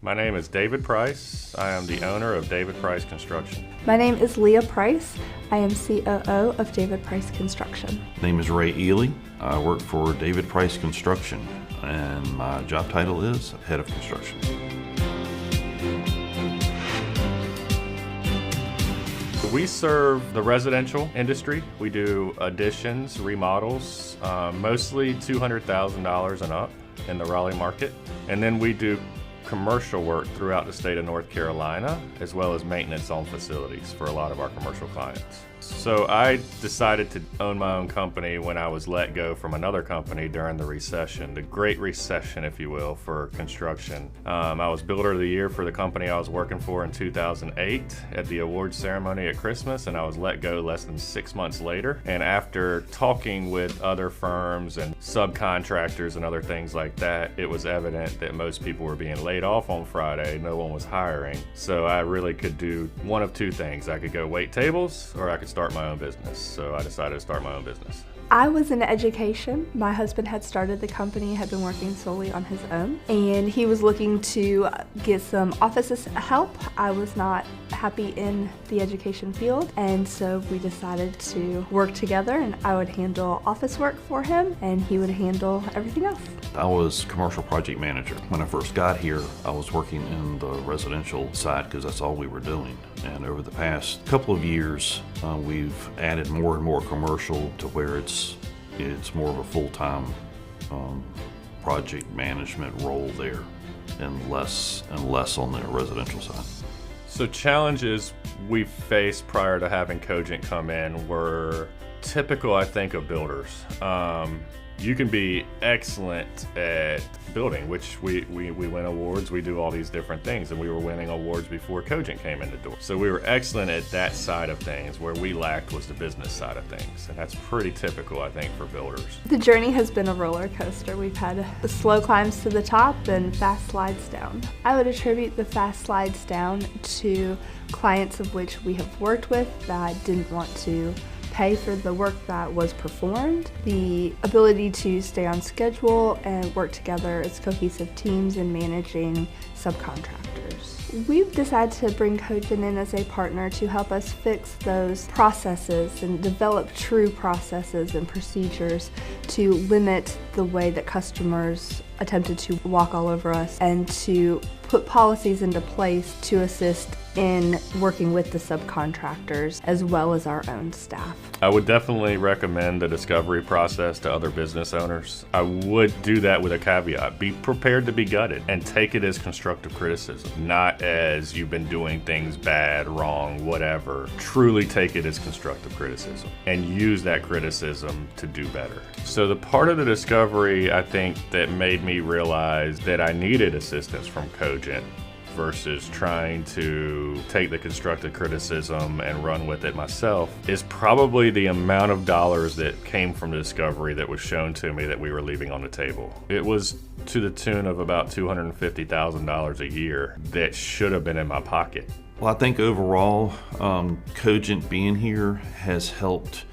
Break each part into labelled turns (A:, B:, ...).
A: My name is David Price. I am the owner of David Price Construction.
B: My name is Leah Price. I am COO of David Price Construction.
C: My name is Ray Ely. I work for David Price Construction, and my job title is Head of Construction.
A: We serve the residential industry. We do additions, remodels, mostly $200,000 and up in the Raleigh market. And then we do commercial work throughout the state of North Carolina, as well as maintenance on facilities for a lot of our commercial clients. So I decided to own my own company when I was let go from another company during the recession, the Great Recession, if you will, for construction. I was Builder of the Year for the company I was working for in 2008 at the awards ceremony at Christmas, and I was let go less than 6 months later. And after talking with other firms and subcontractors and other things like that, it was evident that most people were being laid off on Friday. No one was hiring. So I really could do one of two things. I could go wait tables, or I could start my own business. So I decided to start my own business.
B: I was in education. My husband had started the company, had been working solely on his own, and he was looking to get some office help. I was not happy in the education field, and so we decided to work together, and I would handle office work for him, and he would handle everything else.
C: I was commercial project manager. When I first got here, I was working in the residential side because that's all we were doing. And over the past couple of years, we've added more and more commercial to where it's more of a full-time project management role there, and less on the residential side.
A: So challenges we faced prior to having Cogent come in were typical, I think, of builders. You can be excellent at building, which we win awards, we do all these different things, and we were winning awards before Cogent came in the door. So we were excellent at that side of things. Where we lacked was the business side of things, and that's pretty typical, I think, for builders.
B: The journey has been a roller coaster. We've had slow climbs to the top and fast slides down. I would attribute the fast slides down to clients of which we have worked with that didn't want to pay for the work that was performed, the ability to stay on schedule and work together as cohesive teams in managing subcontractors. We've decided to bring Cogent in as a partner to help us fix those processes and develop true processes and procedures to limit the way that customers attempted to walk all over us, and to put policies into place to assist in working with the subcontractors as well as our own staff.
A: I would definitely recommend the discovery process to other business owners. I would do that with a caveat. Be prepared to be gutted and take it as constructive criticism, not as you've been doing things bad, wrong, whatever. Truly take it as constructive criticism and use that criticism to do better. So the part of the discovery, I think, that made me realize that I needed assistance from Cogent versus trying to take the constructive criticism and run with it myself is probably the amount of dollars that came from the discovery that was shown to me that we were leaving on the table. It was to the tune of about $250,000 a year that should have been in my pocket.
C: Well, I think overall, Cogent being here has helped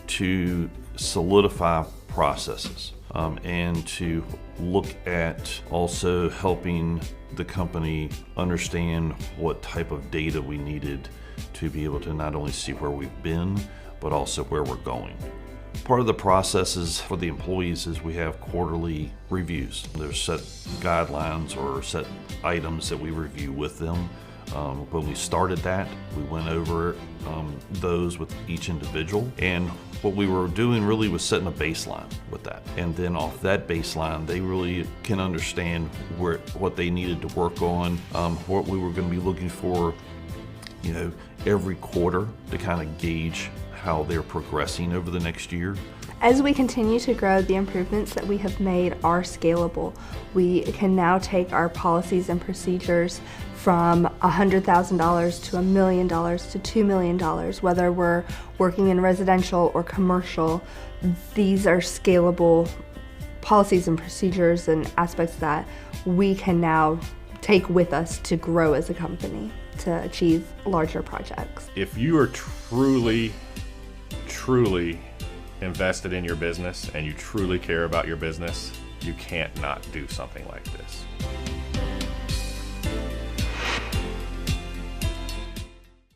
C: to solidify processes and to look at also helping the company understand what type of data we needed to be able to not only see where we've been, but also where we're going. Part of the processes for the employees is we have quarterly reviews. There's set guidelines or set items that we review with them. When we started that, we went over those with each individual, and what we were doing really was setting a baseline with that. And then off that baseline, they really can understand what they needed to work on, what we were going to be looking for, every quarter to kind of gauge how they're progressing over the next year.
B: As we continue to grow, the improvements that we have made are scalable. We can now take our policies and procedures from $100,000 to $1 million to $2 million, whether we're working in residential or commercial. These are scalable policies and procedures and aspects that we can now take with us to grow as a company to achieve larger projects.
A: If you are truly invested in your business and you truly care about your business, you can't not do something like this.